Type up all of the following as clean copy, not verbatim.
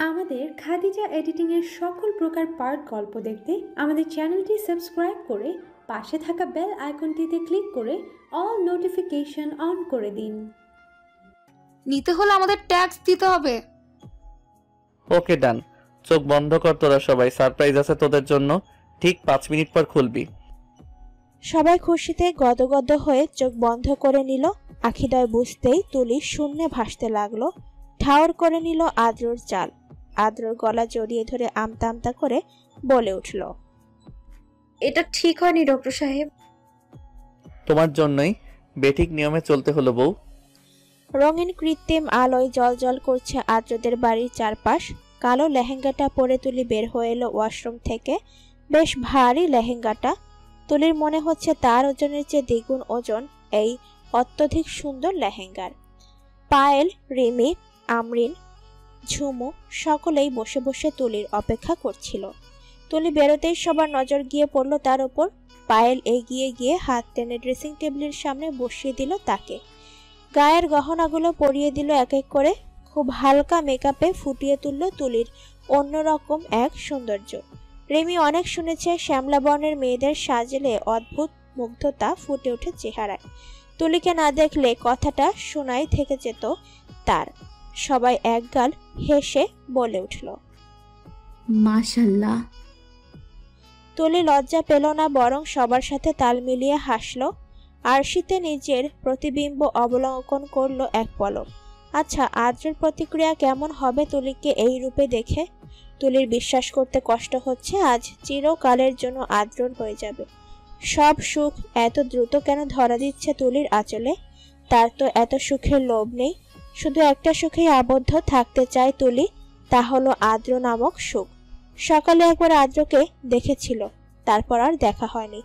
আমাদের খাদিজা এডিটিং এর সকল প্রকার পার্ট গল্প দেখতে আমাদের চ্যানেলটি সাবস্ক্রাইব করে পাশে থাকা বেল আইকনটিতে ক্লিক করে অল নোটিফিকেশন অন করে দিন। নিতে হলে আমাদের ট্যাক্স দিতে হবে। ওকে ডান। চোখ বন্ধ কর তোরা সবাই, সারপ্রাইজ আছে তোদের জন্য, ঠিক 5 মিনিট পর খুলবি। সবাই খুশিতে গদগদ হয়ে চোখ বন্ধ করে নিল। আখিদয় বুঝতেই তুলি শূন্যে ভাসতে লাগলো। ঠাউর করে নিল আদ্রর চাল। আদ্রর গলা জড়িয়ে ধরে আমতা আমতা করে বলে উঠল, এটা ঠিক হয়নি ডক্টর সাহেব। তোমার জন্যই বেঠিক নিয়মে চলতে হলো বউ। রঙিন কৃত্রিম আলোয় জলজল করছে আদ্রদের বাড়ির চারপাশ। কালো লেহেঙ্গাটা পরে তুলি বের হয়ে এলো ওয়াশরুম থেকে। বেশ ভারী লেহেঙ্গাটা। তুলির মনে হচ্ছে তার ওজনের চেয়ে দ্বিগুণ ওজন এই অত্যধিক সুন্দর লেহেঙ্গার। পায়েল, রিমি, আমরিন, ঝুমু সকলেই বসে বসে তুলির অপেক্ষা করছিল। তুলি বেরোতেই সবার নজর গিয়ে পড়ল তার উপর। পায়েল এগিয়ে গিয়ে হাত টেনে ড্রেসিং টেবিলের সামনে বসিয়ে দিল তাকে। গায়ের গহনাগুলো পরিয়ে দিল এক এক করে। খুব হালকা মেকআপে ফুটিয়ে তুলল তুলির অন্যরকম এক সৌন্দর্য। রিমি অনেক শুনেছে শ্যামলা বর্ণের মেয়েদের সাজলে অদ্ভুত মুগ্ধতা ফুটে ওঠে চেহারায়। তুলিকে না দেখলে কথাটা শোনাই থেকে যেত তার। সবাই একগাল হেসে বলে উঠল, মাশাআল্লাহ। তুলি লজ্জা পেল না, বরং সবার সাথে তাল মিলিয়ে হাসল। আরশিতে নিজের প্রতিবিম্ব অবলোকন করলো এক পলক। আচ্ছা, আদ্রের প্রতিক্রিয়া কেমন হবে তুলিকে এই রূপে দেখে? তুলির বিশ্বাস করতে কষ্ট হচ্ছে আজ চিরকালের জন্য আদ্রর হয়ে যাবে। সব সুখ এত দ্রুত কেন ধরা দিচ্ছে তুলির আঁচলে? তার তো এত সুখের লোভ নেই। শুধু একটা সুখেই আবদ্ধ থাকতে চায় তুলি, তা হলো আদ্র নামক সুখ। সকালে একবার আদ্রকে দেখেছিল, তারপর আর দেখা হয়নি।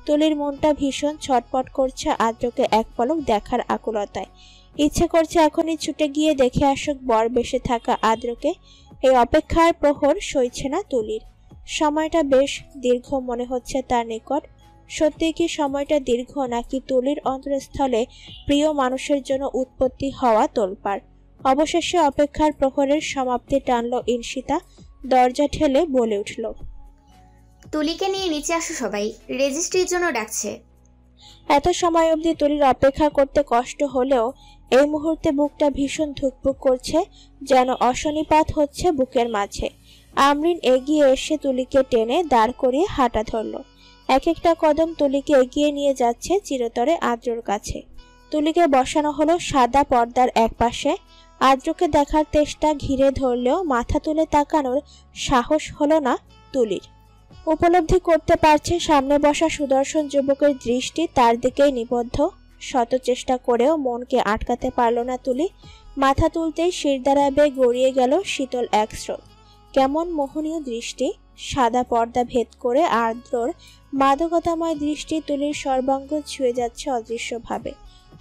তুলির মনটা ভীষণ ছটপট করছে আদ্রকে এক পলক দেখার আকুলতায়। ইচ্ছে করছে এখনই ছুটে গিয়ে দেখে আসুক বর বেশে থাকা আদ্রকে। এই অপেক্ষার প্রহর সইছে না তুলির। সময়টা বেশ দীর্ঘ মনে হচ্ছে তার নিকট। সত্যি কি সময়টা দীর্ঘ, নাকি তুলির অন্তরস্থলে প্রিয় মানুষের জন্য উৎপত্তি হওয়া তোলপাড়? অবশেষে অপেক্ষার প্রহরের সমাপ্তি টানল ইনশিতা। দরজা ঠেলে বলে উঠল, তুলিকে নিয়ে নিচে আসো সবাই, রেজিস্ট্রির জন্য ডাকছে। এত সময় অবধি তুলির অপেক্ষা করতে কষ্ট হলেও এই মুহূর্তে বুকটা ভীষণ ধুকপুক করছে, যেন অশনিপাত হচ্ছে বুকের মাঝে। আমরিন এগিয়ে এসে তুলিকে টেনে দাঁড় করিয়ে হাঁটা ধরল। এক একটা কদম তুলিকে এগিয়ে নিয়ে যাচ্ছে চিরতরে আদ্রর কাছে। তুলিকে বসানো হলো সাদা পর্দার এক পাশে। আদ্রকে দেখার তেষ্টা ঘিরে ধরলেও মাথা তুলে তাকানোর সাহস হলো না তুলির। উপলব্ধি করতে পারছে সামনে বসা সুদর্শন যুবকের দৃষ্টি তার দিকেই নিবদ্ধ। শত চেষ্টা করেও মনকে আটকাতে পারল না তুলি। মাথা তুলতেই শিরদাঁড়া বেয়ে গড়িয়ে গেল শীতল এক স্রোত। কেমন মোহনীয় দৃষ্টি! সাদা পর্দা ভেদ করে আর্দ্রর মাদকতাময় দৃষ্টি তুলির সর্বাঙ্গ ছুঁয়ে যাচ্ছে অদৃশ্যভাবে।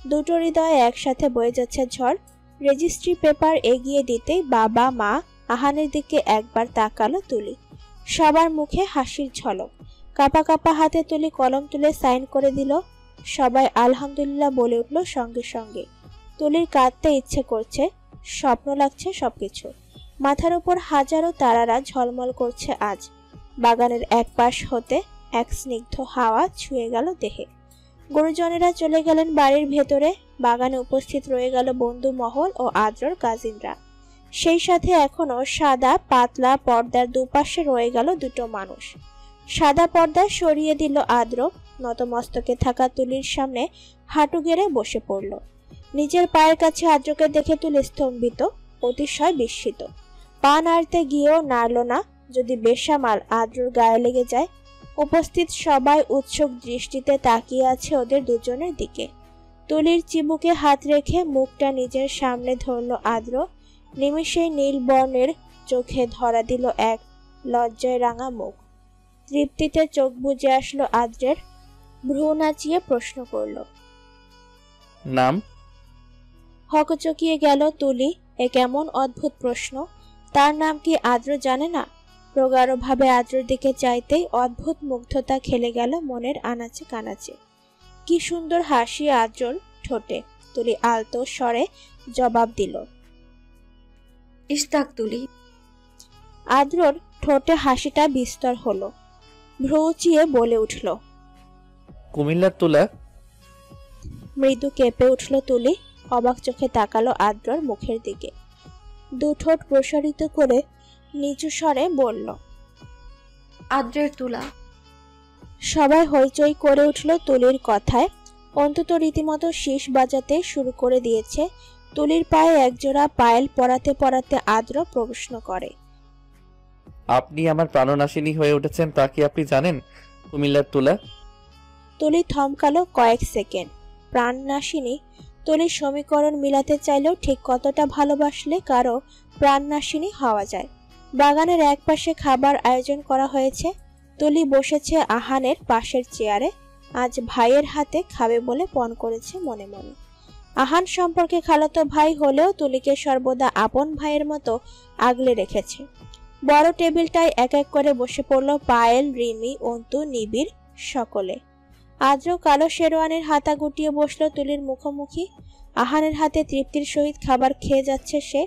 দুটো হৃদয়ে একসাথে বয়ে যাচ্ছে ঝড়। রেজিস্ট্রি পেপার এগিয়ে দিতেই বাবা মা আহানের দিকে একবার তাকালো তুলি। সবার মুখে হাসির ঝলক। কাপা কাপা হাতে তুলি কলম তুলে সাইন করে দিল। সবাই আলহামদুলিল্লাহ বলে উঠল সঙ্গে সঙ্গে। তুলির কাঁদতে ইচ্ছে করছে, স্বপ্ন লাগছে সবকিছু। মাথার উপর হাজারো তারারা ঝলমল করছে আজ। বাগানের এক পাশ হতে এক স্নিগ্ধ হাওয়া ছুঁয়ে গেল দেহে। গুরুজনেরা চলে গেলেন বাড়ির ভেতরে। বাগানে উপস্থিত রয়ে গেল বন্ধু মহল ও আদ্রর কাজিনরা। সেই সাথে এখনো সাদা পাতলা পর্দার দুপাশে রয়ে গেল দুটো মানুষ। সাদা পর্দা সরিয়ে দিল আদ্র। নতমস্তকে থাকা তুলির সামনে হাঁটু গেড়ে বসে পড়ল। নিজের পায়ের কাছে আদ্রকে দেখে তুলি স্তম্ভিত, অতিশয় বিস্মিত। পা নাড়তে গিয়েও নাড়ল না। যদি বেসামাল আদ্রর গায়ে লেগে যায়। উপস্থিত সবাই উৎসুক দৃষ্টিতে তাকিয়ে আছে ওদের দুজনের দিকে। তুলির চিবুকে হাত রেখে মুখটা নিজের সামনে ধরল আদ্র। নিমিষেই নীল বর্ণের চোখে ধরা দিল এক লজ্জায় রাঙা মুখ। তৃপ্তিতে চোখ বুজে আসলো আদ্রের। ভ্রু নাচিয়ে প্রশ্ন করল, নাম? হকচকিয়ে গেল তুলি। এ কেমন অদ্ভুত প্রশ্ন! তার নাম কি আদ্র জানে না? প্রগাঢ়ভাবে আদ্রর দিকে চাইতেই অদ্ভুত মুগ্ধতা খেলে গেল মনের আনাচে কানাচে। কি সুন্দর হাসি আদ্রর ঠোঁটে! তুলি আলতো স্বরে জবাব দিল। ইশতাক তুলি। আদ্রর ঠোঁটে হাসিটা বিস্তর হলো, ভ্রু উঁচিয়ে বলে উঠল। কুমিল্লার তুলা। মৃদু কেঁপে উঠল তুলি, অবাক চোখে তাকালো আদ্রর মুখের দিকে, দু ঠোঁট প্রসারিত করে নিচু স্বরে বলল, আদ্রের তুলা। সবাই হইচই করে উঠল তুলির কথায়। অন্তত রীতিমতো শীষ বাজাতে শুরু করে দিয়েছে। তুলির পায়ে একজোড়া পায়েল পরাতে পরাতে আদ্র প্রশ্ন করে, আপনি আমার প্রাণনাশিনী হয়ে উঠেছেন তা কি আপনি জানেন কুমিল্লার তুলা? তুলি থমকালো কয়েক সেকেন্ড। প্রাণনাশিনী? তুলির সমীকরণ মিলাতে চাইলেও ঠিক কতটা ভালোবাসলে কারো প্রাণনাশিনী হওয়া যায়। বাগানের একপাশে খাবার আয়োজন করা হয়েছে। তুলি বসেছে আহানের পাশের চেয়ারে। আজ ভাইয়ের হাতে খাবে বলে পণ করেছে মনে মনে। আহান সম্পর্কে খালাতো ভাই হলেও তুলিকে সর্বদা আপন ভাইয়ের মতো আগলে রেখেছে। বড় টেবিলটায় এক এক করে বসে পড়ল পায়েল, রিমি, অন্তু, নিবিড় সকলে। আদ্র কালো শেরওয়ানির হাতা গুটিয়ে বসলো তুলির মুখোমুখি। আহানের হাতে তৃপ্তির সহিত খাবার খেয়ে যাচ্ছে সে,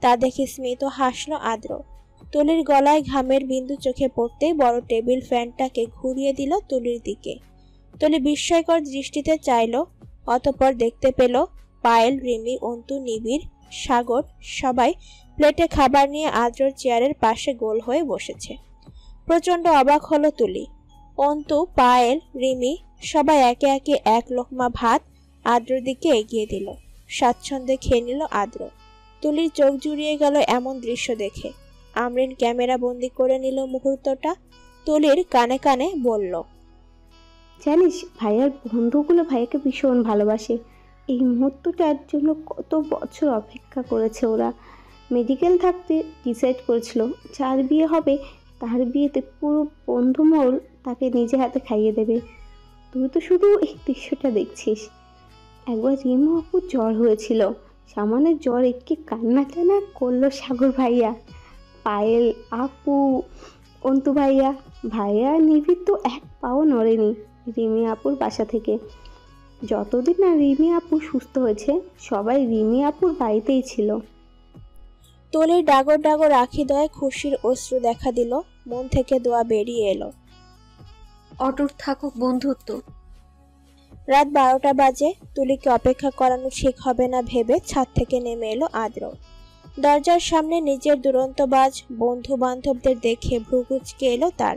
তা দেখে স্মিত হাসলো আদ্র। তুলির গলায় ঘামের বিন্দু চোখে পড়তেই বড় টেবিল ফ্যানটাকে ঘুরিয়ে দিল তুলির দিকে। তুলি বিস্ময়কর দৃষ্টিতে চাইল, অতঃপর দেখতে পেল পায়েল, রিমি, অন্তু, নিবিড়, সাগর সবাই প্লেটে খাবার নিয়ে আদ্রর চেয়ারের পাশে গোল হয়ে বসেছে। প্রচন্ড অবাক হলো তুলি। অন্তু, পায়েল, রিমি সবাই একে একে এক লোকমা ভাত আদ্রর দিকে এগিয়ে দিল। স্বাচ্ছন্দ্যে খেয়ে নিল আদ্র। তুলির চোখ জুড়িয়ে গেল এমন দৃশ্য দেখে। আমরিন ক্যামেরা বন্দি করে নিল মুহূর্তটা। তুলির কানে কানে বলল, জানিস ভাইয়ার বন্ধুগুলো ভাইয়াকে ভীষণ ভালোবাসে। এই মুহূর্তটার জন্য কত বছর অপেক্ষা করেছে ওরা। মেডিকেল থাকতে ডিসাইড করেছিল যার বিয়ে হবে তার বিয়েতে পুরো বন্ধুমহল তাকে নিজে হাতে খাইয়ে দেবে। তুই তো শুধু এই দৃশ্যটা দেখছিস। একবার রিমু আপুর জ্বর হয়েছিল, সামান্য জ্বর একটি কান্না টানা করলো সাগর ভাইয়া, পায়েল আপু, অন্তু ভাইয়া, ভাইয়া নিবিড় তো এক পাও নড়েনি রিমি আপুর বাসা থেকে। যতদিন না রিমি আপু সুস্থ হয়েছে সবাই রিমি আপুর বাড়িতেই ছিল। তুলির ডাগর ডাগর আখি দয়ে খুশির অশ্রু দেখা দিল, মন থেকে দোয়া বেরিয়ে এলো। অটুট থাকুক বন্ধুত্ব। রাত 12টা বাজে। তুলিকে অপেক্ষা করানো ঠিক হবে না ভেবে ছাদ থেকে নেমে এলো আদ্র। দরজার সামনে নিজের দুরন্তবাজ বন্ধু বান্ধবদের দেখে ভ্রুকুচকে এলো তার।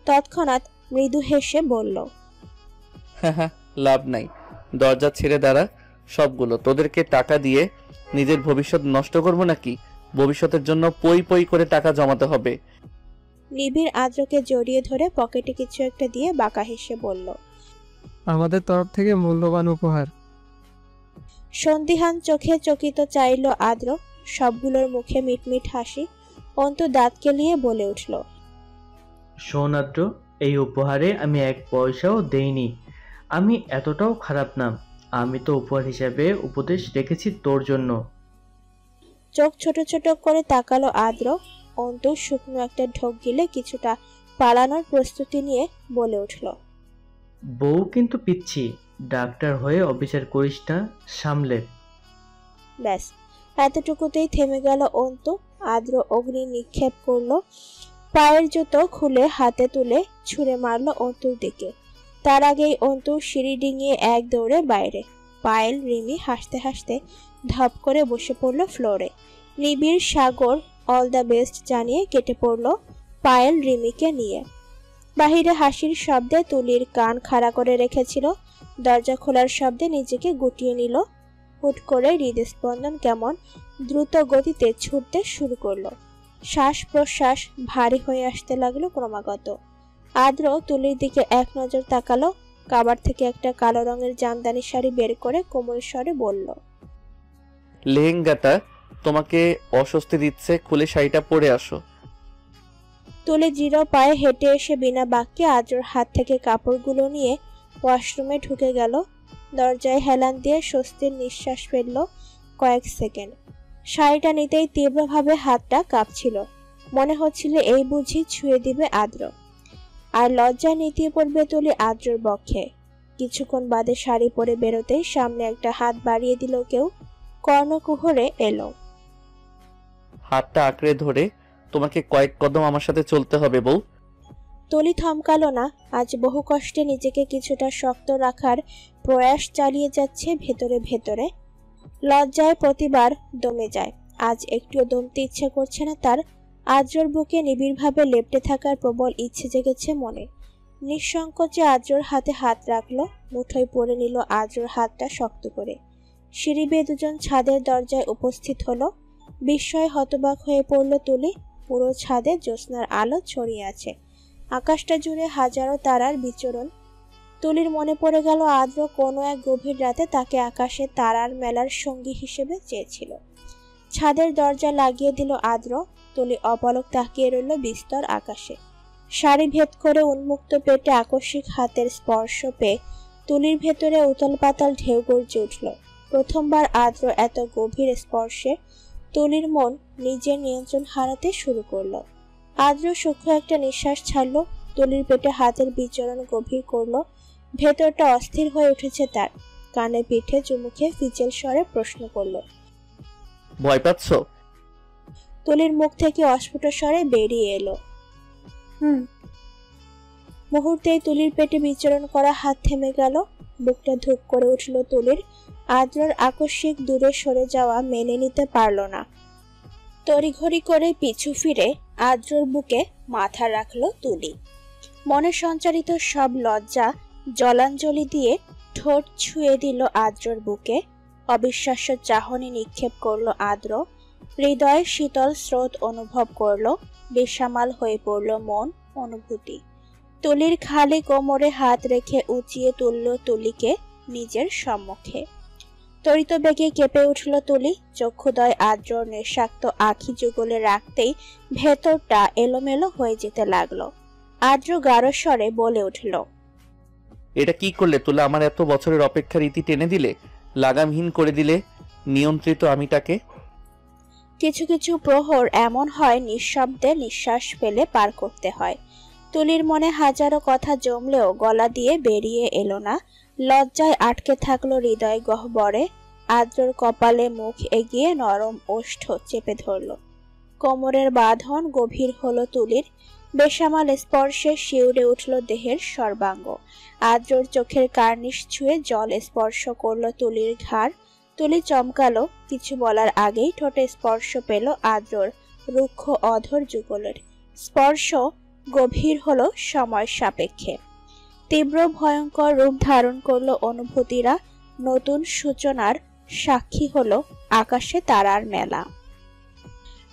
তৎক্ষণাৎ মৃদু হেসে বলল, হ্যাঁ, লাভ নাই, দরজা ছেড়ে দাঁড়া। সবগুলো তোদেরকে টাকা দিয়ে নিজের ভবিষ্যৎ নষ্ট করবো নাকি? ভবিষ্যতের জন্য পই পই করে টাকা জমাতে হবে। নিবিড় আদ্রকে জড়িয়ে ধরে পকেটে কিছু একটা দিয়ে বাঁকা হেসে বলল, আমাদের তরফ থেকে মূল্যবান উপহার। সন্দিহান চোখে চকিত চাইল আদ্র। সবগুলোর মুখে মিটমিট হাসি। অন্তু দাঁত কেলিয়ে বলে উঠল, শোন আদ্র, এই উপহারে আমি এক পয়সাও দেইনি। আমি এতটাও খারাপ না। আমি তো উপহার হিসাবে উপদেশ রেখেছি তোর জন্য। চোখ ছোট ছোট করে তাকালো আদ্র। অন্তু শুকনো একটা ঢোক গিলে কিছুটা পালানোর প্রস্তুতি নিয়ে বলে উঠল, বউ কিন্তু পিচ্ছি, ডাক্তার হয়ে অবিচার করিস না, সামলে। ব্যাস এতটুকুতেই থেমে গেল অন্তু। আদ্র অগ্নি নিক্ষেপ করলো। পায়ের জুতো খুলে হাতে তুলে ছুঁড়ে মারলো অন্তুর দিকে। তার আগেই অন্তু সিঁড়ি ডিঙিয়ে এক দৌড়ে বাইরে। পায়েল, রিমি হাসতে হাসতে ধপ করে বসে পড়লো ফ্লোরে। নিবিড়, সাগর অল দ্য বেস্ট জানিয়ে কেটে পড়লো পায়েল রিমিকে নিয়ে। বাহিরে হাসির শব্দে তুলির কান খাড়া করে রেখেছিল। দরজা খোলার শব্দে নিজেকে গুটিয়ে নিল। হুট করে হৃদস্পন্দন কেমন দ্রুত গতিতে ছুটতে শুরু করলো। শ্বাস প্রশ্বাস ভারী হয়ে আসতে লাগলো ক্রমাগত। আদ্র তুলির দিকে এক নজর তাকালো। কাবার থেকে একটা কালো রঙের জামদানি শাড়ি বের করে কোমল স্বরে বলল, লেহেঙ্গাটা তোমাকে অস্বস্তি দিচ্ছে, খুলে শাড়িটা পরে আসো। তুলি জিরো পায়ে হেঁটে এসে বিনা বাক্যে আদ্রর হাত থেকে কাপড়গুলো নিয়ে ওয়াশরুমে ঢুকে গেল। দরজায় হেলান দিয়ে স্বস্তির নিঃশ্বাস ফেলল কয়েক সেকেন্ড। শাড়িটা নিতেই তীব্রভাবে হাতটা কাঁপছিল। মনে হচ্ছিল এই বুঝি ছুঁয়ে দিবে আদ্র, আর লজ্জায় নেতিয়ে পড়বে তুলি আদ্রর বক্ষে। কিছুক্ষণ বাদে শাড়ি পরে বেরোতেই সামনে একটা হাত বাড়িয়ে দিল কেউ। কর্ণকুহরে এলো। হাতটা আঁকড়ে ধরে তোমাকে কয়েক কদম আমার সাথে চলতে হবে বউ। তুলি থমকালো না। আজ বহু কষ্টে নিজেকে কিছুটা শক্ত রাখার প্রয়াস চালিয়ে যাচ্ছে ভেতরে ভেতরে। লজ্জায় প্রতিবার দমে যায়। আজ একটুও দমতে ইচ্ছে করছে না তার। আদ্রর বুকে নিবিড়ভাবে লেপ্টে থাকার প্রবল ইচ্ছে জেগেছে মনে। নিঃসংকোচে আদ্রর হাতে হাত রাখলো, মুঠোয় পড়ে নিল আদ্রর হাতটা শক্ত করে। সিঁড়ি বেয়ে দুজন ছাদের দরজায় উপস্থিত হলো। বিস্ময়ে হতবাক হয়ে পড়ল তুলি। পুরো ছাদে জ্যোৎস্নার আলো ছড়িয়ে আছে, আকাশটা জুড়ে হাজারো তারার বিচরণ। তুলির মনে পড়ে গেল আদ্র কোনো এক গভীর রাতে তাকে আকাশে তারার মেলার সঙ্গী হিসেবে চেয়েছিল। ছাদের দরজা লাগিয়ে দিল আদ্র। তুলি অপলক তাকিয়ে রইল বিস্তর আকাশে। শাড়ি ভেদ করে উন্মুক্ত পেটে আকস্মিক হাতের স্পর্শ পেয়ে তুলির ভেতরে উতল পাতাল ঢেউ গর্জে উঠল। প্রথমবার আদ্র এত গভীর স্পর্শে তুলির মন নিজের নিয়ন্ত্রণ হারাতে শুরু করলো। আদ্র সূক্ষ্ম একটা নিঃশ্বাস ছাড়ল। তুলির পেটে হাতের বিচরণ গভীর করলো। ভেতরটা অস্থির হয়ে উঠেছে তার। কানে পিঠে চুমুখে ফিচেল স্বরে প্রশ্ন করলো, ভয় পাচ্ছ? তুলির মুখ থেকে অস্ফুট স্বরে বেরিয়ে এলো, মুহূর্তেই তুলির পেটে বিচরণ করা হাত থেমে গেল। বুকটা ধুক করে উঠল তুলির। আদ্রর আকস্মিক দূরে সরে যাওয়া মেনে নিতে পারল না। তড়িঘড়ি করে পিছু ফিরে আদ্রর বুকে মাথা রাখল তুলি। মনে সঞ্চারিত সব লজ্জা জলাঞ্জলি দিয়ে ঠোঁট ছুঁয়ে দিল আদ্রর বুকে। অবিশ্বাস্য চাহনি নিক্ষেপ করলো আদ্র। হৃদয়ে শীতল স্রোত অনুভব করলো। বেসামাল হয়ে পড়ল মন, অনুভূতি। তুলির খালি কোমরে হাত রেখে উঁচিয়ে তুলল তুলিকে নিজের সম্মুখে। তড়িত বেগে কেঁপে উঠল তুলি। চক্ষুদয় আদ্রর নিঃস্বাক্ত আখি যুগলে রাখতেই ভেতরটা এলোমেলো হয়ে যেতে লাগলো। আদ্র গাঢ় স্বরে বলে উঠল, এটা কি করলে তুলা? আমার এত বছরের অপেক্ষার ইতি টেনে দিলে, লাগামহীন করে দিলে নিয়ন্ত্রিত আমিটাকে। কিছু কিছু প্রহর এমন হয় নিঃশব্দে নিঃশ্বাস ফেলে পার করতে হয়। তুলির মনে হাজারো কথা জমলেও গলা দিয়ে বেরিয়ে এলো না। লজ্জায় আটকে থাকলো হৃদয় গহ্বরে। আদ্রর কপালে মুখ এগিয়ে নরম ওষ্ঠ চেপে ধরল। কোমরের বাঁধন গভীর হলো তুলির। বেসামাল স্পর্শে শিউরে উঠল দেহের সর্বাঙ্গ। আদ্রর চোখের কার্নিশ ছুঁয়ে জল স্পর্শ করলো তুলির ঘাড়। তুলি চমকালো। কিছু বলার আগেই ঠোঁটে স্পর্শ পেল আদ্রর রুক্ষ অধর যুগলের। স্পর্শ গভীর হলো সময় সাপেক্ষে। তীব্র ভয়ঙ্কর রূপ ধারণ করলো অনুভূতিরা। নতুন সূচনার সাক্ষী হলো আকাশে তারার মেলা।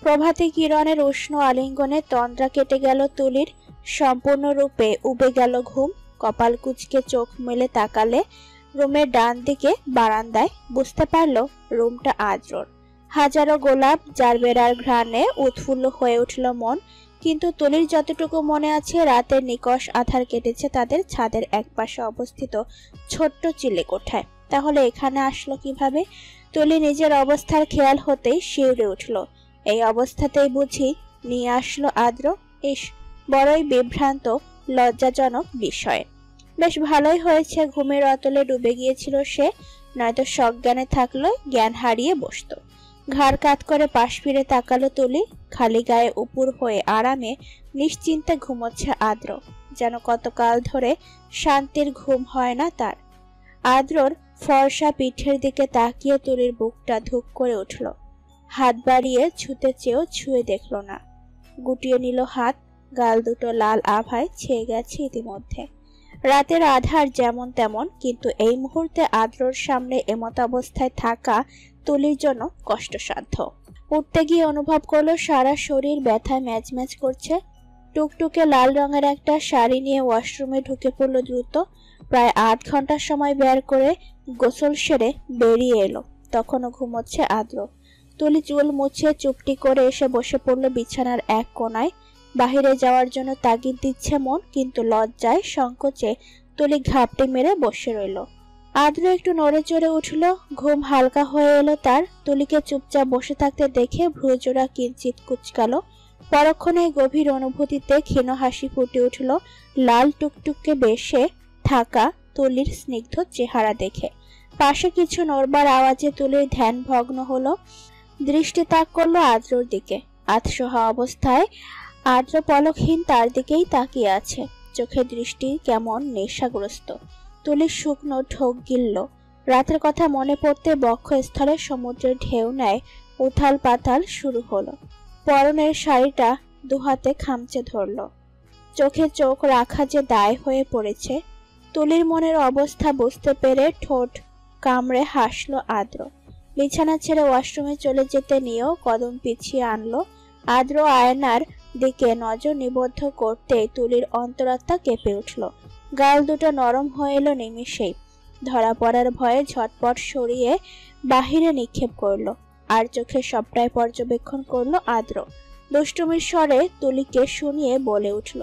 প্রভাতী কিরণের উষ্ণ আলিঙ্গনে তন্দ্রা কেটে গেল তুলির। সম্পূর্ণরূপে উবে গেল ঘুম। কপাল কুঁচকে চোখ মেলে তাকালে রুমের ডান দিকে বারান্দায়। বুঝতে পারল রুমটা আদ্রর। হাজারো গোলাপ জারবেরার ঘ্রাণে উৎফুল্ল হয়ে উঠল মন। কিন্তু তুলির যতটুকু মনে আছে, রাতের নিকষ আধার কেটেছে তাদের ছাদের একপাশে অবস্থিত ছোট্ট চিলে কোঠায়। তাহলে এখানে আসলো কিভাবে? তুলি নিজের অবস্থার খেয়াল হতেই শিউরে উঠল। এই অবস্থাতেই বুঝি নিয়ে আসলো আদ্র? ইস, বড়ই বিভ্রান্ত লজ্জাজনক বিষয়। বেশ ভালোই হয়েছে ঘুমের অতলে ডুবে গিয়েছিল সে, নয়তো সজ্ঞানে থাকলো জ্ঞান হারিয়ে বসত। ঘাড় কাত করে পাশ ফিরে তাকালো তুলি। খালি গায়ে উপুর হয়ে আরামে নিশ্চিন্তে ঘুমোচ্ছে আদ্র। যেন কতকাল ধরে শান্তির ঘুম হয় না তার। আদ্রর ফর্সা পিঠের দিকে তাকিয়ে তুলির বুকটা ধুক করে উঠল। হাত বাড়িয়ে ছুতে চেয়েও ছুঁয়ে দেখল না। গুটিয়ে নিল হাত। গাল দুটো লাল আভায় ছেয়ে গেছে ইতিমধ্যে। রাতের আধার যেমন তেমন, কিন্তু এই মুহূর্তে আদ্রর সামনে এমত অবস্থায় থাকা তুলির জন্য কষ্টসাধ্য। উঠতে গিয়ে অনুভব করলো সারা শরীর ব্যথায় ম্যাচ ম্যাচ করছে। টুকটুকে লাল রঙের একটা শাড়ি নিয়ে ওয়াশরুমে ঢুকে পড়লো দ্রুত। প্রায় 8 ঘন্টার সময় বের করে গোসল সেরে বেরিয়ে এলো। তখনও ঘুমোচ্ছে আদ্র। তুলি চুল মুছে চুপটি করে এসে বসে পড়লো বিছানার এক কোনায়। বাহিরে যাওয়ার জন্য তাগিদ দিচ্ছে মন, কিন্তু লজ্জায় সংকোচে তুলি ঘাপটি মেরে বসে রইল। আদ্র একটু নড়ে চড়ে উঠল। ঘুম হালকা হয়ে এলো তার। তুলিকে চুপচাপ বসে থাকতে দেখে ভ্রুজোড়া কিঞ্চিত কুচকালো। পরক্ষণে গভীর অনুভূতিতে ক্ষীণ হাসি ফুটে উঠল লাল টুকটুকে বেশে থাকা তুলির স্নিগ্ধ চেহারা দেখে। পাশে কিছু নড়বার আওয়াজে তুলির ধ্যান ভগ্ন হলো। দৃষ্টি তাক করলো আদ্রর দিকে। আতসহা অবস্থায় আদ্র পলকহীন তার দিকেই তাকিয়ে আছে। চোখে দৃষ্টি কেমন নেশাগ্রস্ত। তুলির শুকনো ঢোক গিলল। রাতের কথা মনে পড়তে বক্ষস্থলে সমুদ্রের ঢেউ নেয় উথাল পাতাল শুরু হলো। পরনের শাড়িটা দুহাতে খামচে ধরল। চোখে চোখ রাখা যে দায় হয়ে পড়েছে। তুলির মনের অবস্থা বুঝতে পেরে ঠোঁট কামড়ে হাসলো আদ্র। বিছানা ছেড়ে ওয়াশরুমে চলে যেতে নিয়েও কদম পিছিয়ে আনলো। আদ্র আয়নার দিকে নজর নিবদ্ধ করতেই তুলির অন্তরাত্মা কেঁপে উঠল। গাল দুটো নরম হয়ে এলো নিমিষেই। ধরা পড়ার ভয়ে ঝটপট সরিয়ে বাহিরে নিক্ষেপ করলো। আর চোখে সবটাই পর্যবেক্ষণ করলো আদ্র। দুষ্টুমির স্বরে তুলিকে শুনিয়ে বলে উঠল,